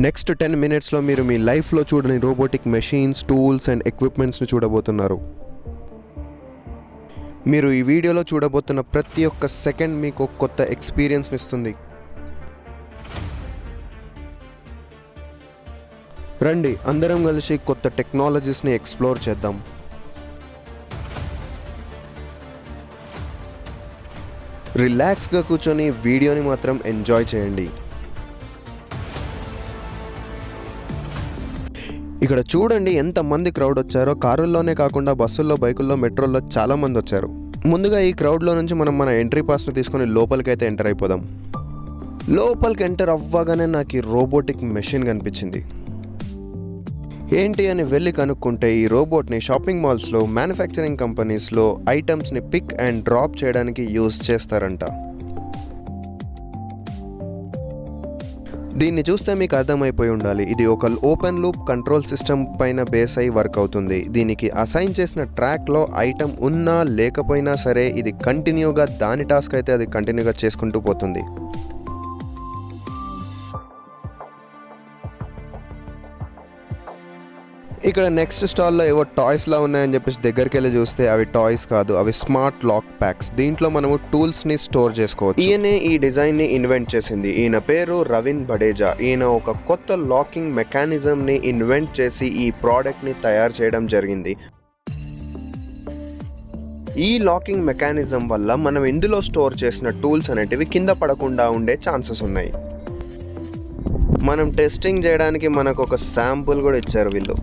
Next 10 మినిట్స్లో మీరు మీ లైఫ్లో చూడని రోబోటిక్ మెషిన్స్, టూల్స్ అండ్ ఎక్విప్మెంట్స్ని చూడబోతున్నారు. మీరు ఈ వీడియోలో చూడబోతున్న ప్రతి ఒక్క సెకండ్ మీకు ఒక కొత్త ఎక్స్పీరియన్స్ని ఇస్తుంది. రండి, అందరం కలిసి కొత్త టెక్నాలజీస్ని ఎక్స్ప్లోర్ చేద్దాం. రిలాక్స్గా కూర్చొని వీడియోని మాత్రం ఎంజాయ్ చేయండి. ఇక్కడ చూడండి ఎంతమంది క్రౌడ్ వచ్చారో. కారుల్లోనే కాకుండా బస్సుల్లో, బైకుల్లో, మెట్రోల్లో చాలామంది వచ్చారు. ముందుగా ఈ క్రౌడ్లో నుంచి మనం మన ఎంట్రీ పాస్ని తీసుకొని లోపలికి అయితే ఎంటర్ అయిపోదాం. లోపలికి ఎంటర్ అవ్వగానే నాకు ఈ రోబోటిక్ మెషిన్ కనిపించింది. ఏంటి అని వెళ్ళి కనుక్కుంటే ఈ రోబోట్ని షాపింగ్ మాల్స్లో, మ్యానుఫ్యాక్చరింగ్ కంపెనీస్లో ఐటమ్స్ని పిక్ అండ్ డ్రాప్ చేయడానికి యూజ్ చేస్తారంట. దీన్ని చూస్తే మీకు అర్థమైపోయి ఉండాలి, ఇది ఒక ఓపెన్ లూప్ కంట్రోల్ సిస్టమ్ పైన బేస్ అయి వర్క్ అవుతుంది. దీనికి అసైన్ చేసిన ట్రాక్లో ఐటమ్ ఉన్నా లేకపోయినా సరే ఇది కంటిన్యూగా దాని టాస్క్ అయితే అది కంటిన్యూగా చేసుకుంటూ పోతుంది. ఇక్కడ నెక్స్ట్ స్టాల్లో ఏవో టాయ్స్లా ఉన్నాయని చెప్పేసి దగ్గరికి వెళ్ళి చూస్తే అవి టాయ్స్ కాదు, అవి స్మార్ట్ లాక్ ప్యాక్స్. దీంట్లో మనము టూల్స్ని స్టోర్ చేసుకోవచ్చు. ఈయనే ఈ డిజైన్ని ఇన్వెంట్ చేసింది. ఈయన పేరు రవిన్ బడేజా. ఈయన ఒక కొత్త లాకింగ్ మెకానిజంని ఇన్వెంట్ చేసి ఈ ప్రోడక్ట్ని తయారు చేయడం జరిగింది. ఈ లాకింగ్ మెకానిజం వల్ల మనం ఇందులో స్టోర్ చేసిన టూల్స్ అనేటివి కింద పడకుండా ఉండే ఛాన్సెస్ ఉన్నాయి. మనం టెస్టింగ్ చేయడానికి మనకు ఒక శాంపుల్ కూడా ఇచ్చారు వీళ్ళు.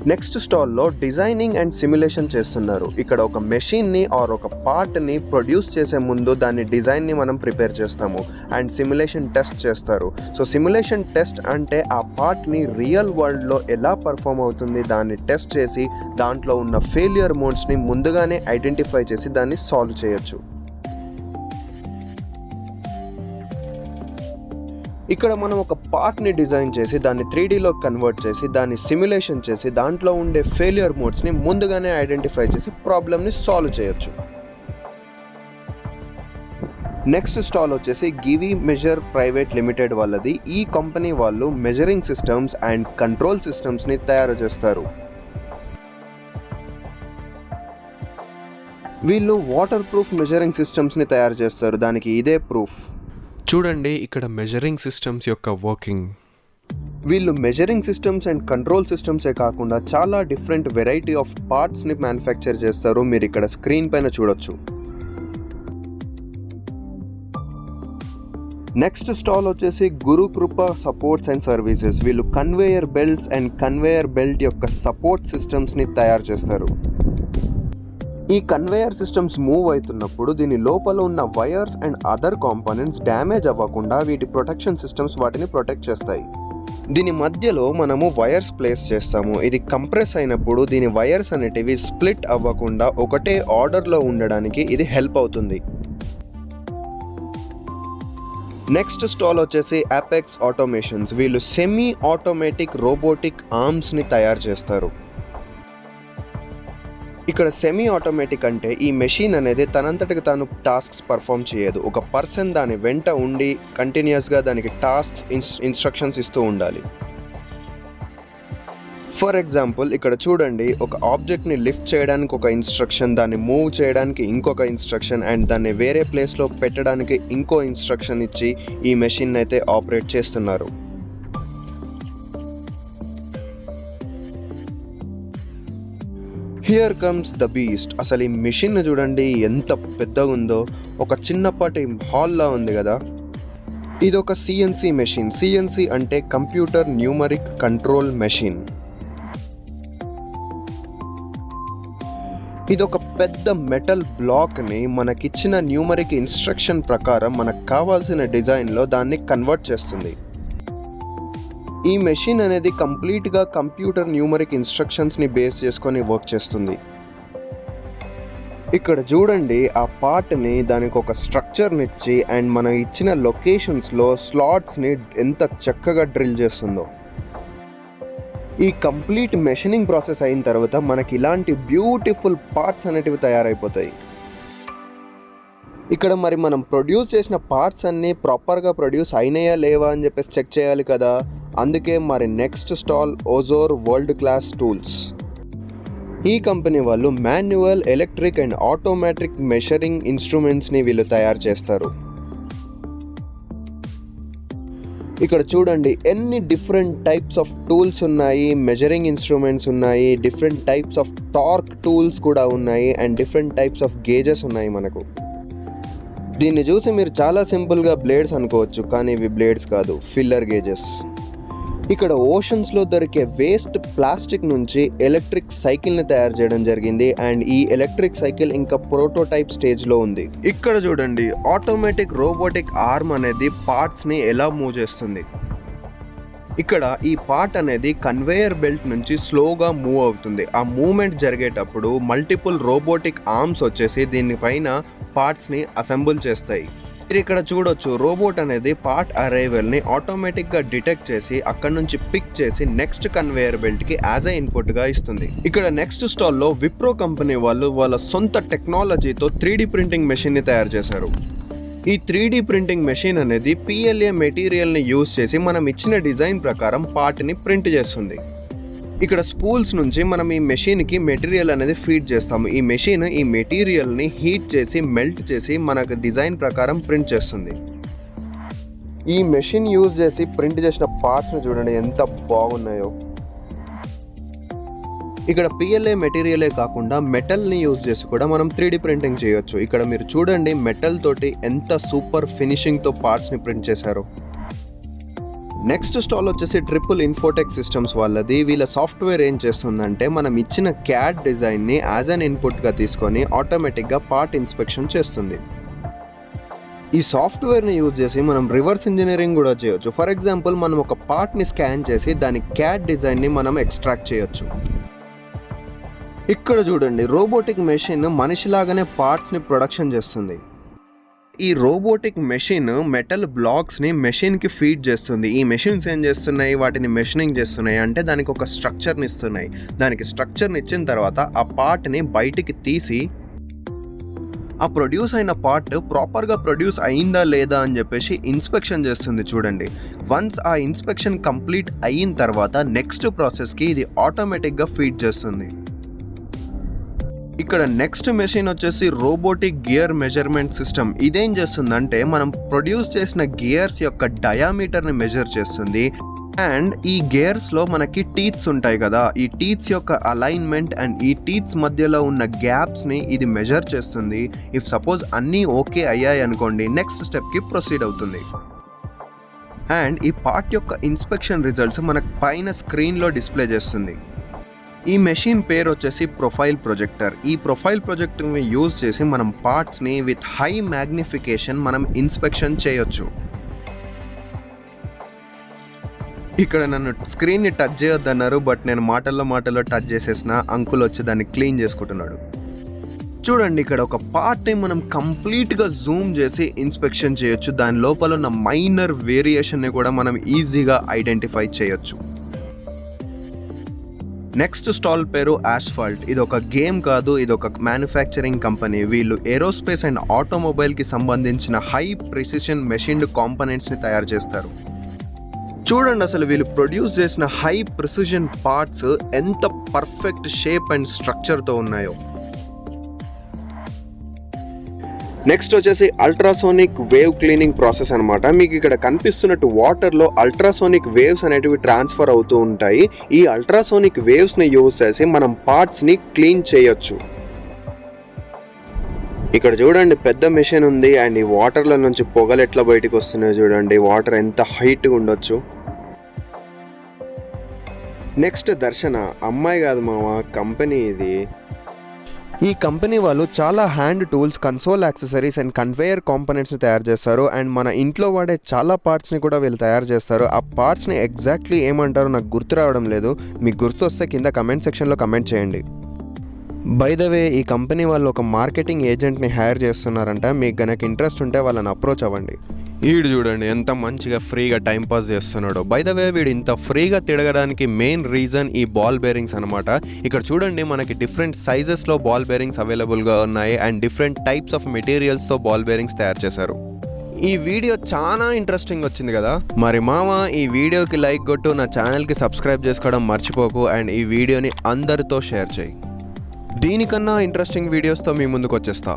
నెక్స్ట్ స్టాల్లో డిజైనింగ్ అండ్ సిమ్యులేషన్ చేస్తున్నారు. ఇక్కడ ఒక మెషిన్ని ఆర్ ఒక పార్ట్ని ప్రొడ్యూస్ చేసే ముందు దాని డిజైన్ని మనం ప్రిపేర్ చేస్తాము అండ్ సిమ్యులేషన్ టెస్ట్ చేస్తారు. సో సిమ్యులేషన్ టెస్ట్ అంటే ఆ పార్ట్ని రియల్ వరల్డ్లో ఎలా పర్ఫామ్ అవుతుంది దాన్ని టెస్ట్ చేసి దాంట్లో ఉన్న ఫెయిల్యూర్ మోడ్స్ని ముందుగానే ఐడెంటిఫై చేసి దాన్ని సాల్వ్ చేయొచ్చు. ఇక్కడ మనం ఒక పార్ట్ని డిజైన్ చేసి దాన్ని 3Dలో కన్వర్ట్ చేసి దాన్ని సిమ్యులేషన్ చేసి దాంట్లో ఉండే ఫెయిల్యూర్ మోడ్స్ని ముందుగానే ఐడెంటిఫై చేసి ప్రాబ్లమ్ని సాల్వ్ చేయొచ్చు. నెక్స్ట్ స్టాల్ వచ్చేసి గివి మెజర్ ప్రైవేట్ లిమిటెడ్ వాళ్ళది. ఈ కంపెనీ వాళ్ళు మెజరింగ్ సిస్టమ్స్ అండ్ కంట్రోల్ సిస్టమ్స్ని తయారు చేస్తారు. వీళ్ళు వాటర్ ప్రూఫ్ మెజరింగ్ సిస్టమ్స్ని తయారు చేస్తారు. దానికి ఇదే ప్రూఫ్. చూడండి ఇక్కడ మెజరింగ్ సిస్టమ్స్ యొక్క వర్కింగ్. వీళ్ళు మెజరింగ్ సిస్టమ్స్ అండ్ కంట్రోల్ సిస్టమ్సే కాకుండా చాలా డిఫరెంట్ వెరైటీ ఆఫ్ పార్ట్స్ని మ్యానుఫ్యాక్చర్ చేస్తారు. మీరు ఇక్కడ స్క్రీన్ పైన చూడొచ్చు. నెక్స్ట్ స్టాల్ వచ్చేసి గురు కృప సపోర్ట్స్ అండ్ సర్వీసెస్. వీళ్ళు conveyor belts and conveyor belt యొక్క సపోర్ట్ సిస్టమ్స్ని తయారు చేస్తారు. ఈ కన్వేయర్ సిస్టమ్స్ మూవ్ అవుతున్నప్పుడు దీని లోపల ఉన్న wires and other components damage అవ్వకుండా వీటి ప్రొటెక్షన్ సిస్టమ్స్ వాటిని ప్రొటెక్ట్ చేస్తాయి. దీని మధ్యలో మనము వైర్స్ ప్లేస్ చేస్తాము. ఇది కంప్రెస్ అయినప్పుడు దీని వైర్స్ అనేటివి స్ప్లిట్ అవ్వకుండా ఒకటే ఆర్డర్లో ఉండడానికి ఇది హెల్ప్ అవుతుంది. నెక్స్ట్ స్టాల్ వచ్చేసి అపెక్స్ ఆటోమేషన్స్. వీళ్ళు సెమీ ఆటోమేటిక్ రోబోటిక్ ఆర్మ్స్ని తయారు చేస్తారు. ఇక్కడ సెమీ ఆటోమేటిక్ అంటే ఈ మెషిన్ అనేది తనంతటికి తాను టాస్క్స్ పర్ఫామ్ చేయదు. ఒక పర్సన్ దాని వెంట ఉండి కంటిన్యూస్గా దానికి టాస్క్స్ ఇన్స్ట్రక్షన్స్ ఇస్తూ ఉండాలి. ఫర్ ఎగ్జాంపుల్ ఇక్కడ చూడండి, ఒక ఆబ్జెక్ట్ని లిఫ్ట్ చేయడానికి ఒక ఇన్స్ట్రక్షన్, దాన్ని మూవ్ చేయడానికి ఇంకొక ఇన్స్ట్రక్షన్ అండ్ దాన్ని వేరే ప్లేస్లో పెట్టడానికి ఇంకో ఇన్స్ట్రక్షన్ ఇచ్చి ఈ మెషిన్ అయితే ఆపరేట్ చేస్తున్నారు. Here comes the beast. అసలు ఈ మిషన్ చూడండి ఎంత పెద్దగా ఉందో. ఒక చిన్నపాటి హాల్లా ఉంది కదా. ఇది ఒక సిఎన్సి మెషిన్. సిఎన్సి అంటే కంప్యూటర్ న్యూమరిక్ కంట్రోల్ మెషిన్. ఇది ఒక పెద్ద మెటల్ బ్లాక్ని మనకిచ్చిన న్యూమరిక్ ఇన్స్ట్రక్షన్ ప్రకారం మనకు కావాల్సిన డిజైన్లో దాన్ని కన్వర్ట్ చేస్తుంది. ఈ మెషిన్ అనేది కంప్లీట్గా కంప్యూటర్ న్యూమరిక్ ఇన్స్ట్రక్షన్స్ని బేస్ చేసుకొని వర్క్ చేస్తుంది. ఇక్కడ చూడండి ఆ పార్ట్ని దానికి ఒక స్ట్రక్చర్ని ఇచ్చి అండ్ మనం ఇచ్చిన లొకేషన్స్లో స్లాట్స్ని ఎంత చక్కగా డ్రిల్ చేస్తుందో. ఈ కంప్లీట్ మెషినింగ్ ప్రాసెస్ అయిన తర్వాత మనకి ఇలాంటి బ్యూటిఫుల్ పార్ట్స్ అనేటివి తయారైపోతాయి. ఇక్కడ మరి మనం ప్రొడ్యూస్ చేసిన పార్ట్స్ అన్నీ ప్రాపర్గా ప్రొడ్యూస్ అయినాయా లేవా అని చెప్పేసి చెక్ చేయాలి కదా. అందుకే మరి నెక్స్ట్ స్టాల్ ఓజోర్ వరల్డ్ క్లాస్ టూల్స్. ఈ కంపెనీ వాళ్ళు manual, electric and automatic measuring ఇన్స్ట్రుమెంట్స్ని వీళ్ళు తయారు చేస్తారు. ఇక్కడ చూడండి ఎన్ని డిఫరెంట్ టైప్స్ ఆఫ్ టూల్స్ ఉన్నాయి, మెజరింగ్ ఇన్స్ట్రుమెంట్స్ ఉన్నాయి, different types of torque tools కూడా ఉన్నాయి and different types of gauges ఉన్నాయి మనకు. దీన్ని చూసి మీరు చాలా సింపుల్గా బ్లేడ్స్ అనుకోవచ్చు, కానీ ఇవి బ్లేడ్స్ కాదు, ఫిల్లర్ గేజెస్. ఇక్కడ ఓషన్స్లో దొరికే వేస్ట్ ప్లాస్టిక్ నుంచి ఎలక్ట్రిక్ సైకిల్ని తయారు చేయడం జరిగింది అండ్ ఈ ఎలక్ట్రిక్ సైకిల్ ఇంకా ప్రోటోటైప్ స్టేజ్లో ఉంది. ఇక్కడ చూడండి ఆటోమేటిక్ రోబోటిక్ ఆర్మ్ అనేది పార్ట్స్ని ఎలా మూవ్ చేస్తుంది. ఇక్కడ ఈ పార్ట్ అనేది కన్వేయర్ బెల్ట్ నుంచి స్లోగా మూవ్ అవుతుంది. ఆ మూవ్మెంట్ జరిగేటప్పుడు మల్టిపుల్ రోబోటిక్ ఆర్మ్స్ వచ్చేసి దీనిపైన పార్ట్స్ని అసెంబుల్ చేస్తాయి. మీరు ఇక్కడ చూడొచ్చు రోబోట్ అనేది పార్ట్ అరైవల్ని ఆటోమేటిక్గా డిటెక్ట్ చేసి అక్కడ నుంచి పిక్ చేసి నెక్స్ట్ కన్వేయర్ బెల్ట్కి యాజ్ ఎ ఇన్పుట్గా ఇస్తుంది. ఇక్కడ నెక్స్ట్ స్టాల్లో విప్రో కంపెనీ వాళ్ళు వాళ్ళ సొంత టెక్నాలజీతో 3D ప్రింటింగ్ మెషిన్ని తయారు చేశారు. ఈ 3D ప్రింటింగ్ మెషిన్ అనేది PLA మెటీరియల్ని యూజ్ చేసి మనం ఇచ్చిన డిజైన్ ప్రకారం పార్ట్ని ప్రింట్ చేస్తుంది. ఇక్కడ స్పూల్స్ నుంచి మనం ఈ మెషిన్కి మెటీరియల్ అనేది ఫీడ్ చేస్తాము. ఈ మెషిన్ ఈ మెటీరియల్ని హీట్ చేసి మెల్ట్ చేసి మనకు డిజైన్ ప్రకారం ప్రింట్ చేస్తుంది. ఈ మెషిన్ యూజ్ చేసి ప్రింట్ చేసిన పార్ట్స్ని చూడండి ఎంత బాగున్నాయో. ఇక్కడ PLA మెటీరియలే కాకుండా మెటల్ని యూజ్ చేసి కూడా మనం 3D ప్రింటింగ్ చేయొచ్చు. ఇక్కడ మీరు చూడండి మెటల్ తోటి ఎంత సూపర్ ఫినిషింగ్తో పార్ట్స్ని ప్రింట్ చేశారు. నెక్స్ట్ స్టాల్ వచ్చేసి ట్రిపుల్ ఇన్ఫోటెక్ సిస్టమ్స్ వాళ్ళది. వీళ్ళ సాఫ్ట్వేర్ ఏం చేస్తుందంటే మనం ఇచ్చిన CAD డిజైన్ని యాజ్ అన్ ఇన్పుట్గా తీసుకొని ఆటోమేటిక్గా పార్ట్ ఇన్స్పెక్షన్ చేస్తుంది. ఈ సాఫ్ట్వేర్ని యూజ్ చేసి మనం రివర్స్ ఇంజనీరింగ్ కూడా చేయొచ్చు. ఫర్ ఎగ్జాంపుల్ మనం ఒక పార్ట్ని స్కాన్ చేసి దాని CAD డిజైన్ని మనం ఎక్స్ట్రాక్ట్ చేయొచ్చు. ఇక్కడ చూడండి రోబోటిక్ మెషిన్ మనిషిలాగానే పార్ట్స్ని ప్రొడక్షన్ చేస్తుంది. ఈ రోబోటిక్ మెషిన్ మెటల్ బ్లాక్స్ని మెషిన్కి ఫీడ్ చేస్తుంది. ఈ మెషిన్స్ ఏం చేస్తున్నాయి, వాటిని మెషినింగ్ చేస్తున్నాయి, అంటే దానికి ఒక స్ట్రక్చర్ని ఇస్తున్నాయి. దానికి స్ట్రక్చర్ని ఇచ్చిన తర్వాత ఆ పార్ట్ని బయటికి తీసి ఆ ప్రొడ్యూస్ అయిన పార్ట్ ప్రాపర్గా ప్రొడ్యూస్ అయిందా లేదా అని చెప్పేసి ఇన్స్పెక్షన్ చేస్తుంది. చూడండి వన్స్ ఆ ఇన్స్పెక్షన్ కంప్లీట్ అయిన తర్వాత నెక్స్ట్ ప్రాసెస్కి ఇది ఆటోమేటిక్గా ఫీడ్ చేస్తుంది. ఇక్కడ నెక్స్ట్ మెషిన్ వచ్చేసి రోబోటిక్ గియర్ మెజర్మెంట్ సిస్టమ్. ఇదేం చేస్తుందంటే మనం ప్రొడ్యూస్ చేసిన గియర్స్ యొక్క డయామీటర్ని మెజర్ చేస్తుంది అండ్ ఈ గేర్స్లో మనకి టీత్స్ ఉంటాయి కదా, ఈ టీత్స్ యొక్క అలైన్మెంట్ అండ్ ఈ టీత్స్ మధ్యలో ఉన్న గ్యాప్స్ని ఇది మెజర్ చేస్తుంది. ఇఫ్ సపోజ్ అన్నీ ఓకే అయ్యాయి అనుకోండి నెక్స్ట్ స్టెప్కి ప్రొసీడ్ అవుతుంది. అండ్ ఈ పార్ట్ యొక్క ఇన్స్పెక్షన్ రిజల్ట్స్ మనకు పైన స్క్రీన్లో డిస్ప్లే చేస్తుంది. ఈ మెషిన్ పేరు వచ్చేసి ప్రొఫైల్ ప్రొజెక్టర్. ఈ ప్రొఫైల్ ప్రొజెక్టర్ని యూజ్ చేసి మనం పార్ట్స్ని విత్ హై మ్యాగ్నిఫికేషన్ మనం ఇన్స్పెక్షన్ చేయొచ్చు. ఇక్కడ నన్ను స్క్రీన్ని టచ్ చేయొద్దన్నారు, బట్ నేను మాటల్లో టచ్ చేసేసిన. అంకుల్ వచ్చి దాన్ని క్లీన్ చేసుకుంటున్నాడు. చూడండి ఇక్కడ ఒక పార్ట్ని మనం కంప్లీట్గా జూమ్ చేసి ఇన్స్పెక్షన్ చేయొచ్చు. దాని లోపల ఉన్న మైనర్ వేరియేషన్ని కూడా మనం ఈజీగా ఐడెంటిఫై చేయొచ్చు. నెక్స్ట్ స్టాల్ పేరు ఆస్ఫాల్ట్. ఇది ఒక గేమ్ కాదు, ఇది ఒక మ్యానుఫ్యాక్చరింగ్ కంపెనీ. వీళ్ళు ఏరోస్పేస్ అండ్ ఆటోమొబైల్కి సంబంధించిన హై ప్రిసిషన్ మెషిన్డ్ కాంపోనెంట్స్ని తయారు చేస్తారు. చూడండి అసలు వీళ్ళు ప్రొడ్యూస్ చేసిన హై ప్రిసిషన్ పార్ట్స్ ఎంత పర్ఫెక్ట్ షేప్ అండ్ స్ట్రక్చర్తో ఉన్నాయో. నెక్స్ట్ వచ్చేసి అల్ట్రాసోనిక్ వేవ్ క్లీనింగ్ ప్రాసెస్ అనమాట. మీకు ఇక్కడ కనిపిస్తున్నట్టు వాటర్లో అల్ట్రాసోనిక్ వేవ్స్ అనేటివి ట్రాన్స్ఫర్ అవుతూ ఉంటాయి. ఈ అల్ట్రాసోనిక్ వేవ్స్ని యూజ్ చేసి మనం పార్ట్స్ని క్లీన్ చేయొచ్చు. ఇక్కడ చూడండి పెద్ద మెషిన్ ఉంది అండ్ ఈ వాటర్ల నుంచి పొగలు ఎట్లా బయటకు వస్తున్నాయో చూడండి. వాటర్ ఎంత హైట్గా ఉండొచ్చు. నెక్స్ట్ దర్శన. అమ్మాయి కాదు మామ, కంపెనీ ఇది. ఈ కంపెనీ వాళ్ళు చాలా hand tools, console accessories and conveyor కాంపోనెంట్స్ని తయారు చేస్తారు. అండ్ మన ఇంట్లో వాడే చాలా పార్ట్స్ని కూడా వీళ్ళు తయారు చేస్తారు. ఆ పార్ట్స్ని ఎగ్జాక్ట్లీ ఏమంటారో నాకు గుర్తు రావడం లేదు. మీకు గుర్తు వస్తే కింద కమెంట్ సెక్షన్లో కమెంట్ చేయండి. బై ద వే ఈ కంపెనీ వాళ్ళు ఒక మార్కెటింగ్ ఏజెంట్ని హైర్ చేస్తున్నారంట. మీకు గనక ఇంట్రెస్ట్ ఉంటే వాళ్ళని అప్రోచ్ అవ్వండి. వీడు చూడండి ఎంత మంచిగా ఫ్రీగా టైం పాస్ చేస్తున్నాడు. బై ద వే వీడు ఇంత ఫ్రీగా తిరగడానికి మెయిన్ రీజన్ ఈ బాల్ బేరింగ్స్ అనమాట. ఇక్కడ చూడండి మనకి డిఫరెంట్ సైజెస్లో బాల్ బేరింగ్స్ అవైలబుల్గా ఉన్నాయి అండ్ డిఫరెంట్ టైప్స్ ఆఫ్ మెటీరియల్స్తో బాల్ బేరింగ్స్ తయారు చేశారు. ఈ వీడియో చాలా ఇంట్రెస్టింగ్ వచ్చింది కదా. మరి మామ ఈ వీడియోకి లైక్ కొట్టు, నా ఛానల్కి సబ్స్క్రైబ్ చేసుకోవడం మర్చిపోకు అండ్ ఈ వీడియోని అందరితో షేర్ చేయి. దీనికన్నా ఇంట్రెస్టింగ్ వీడియోస్తో మీ ముందుకు వచ్చేస్తా.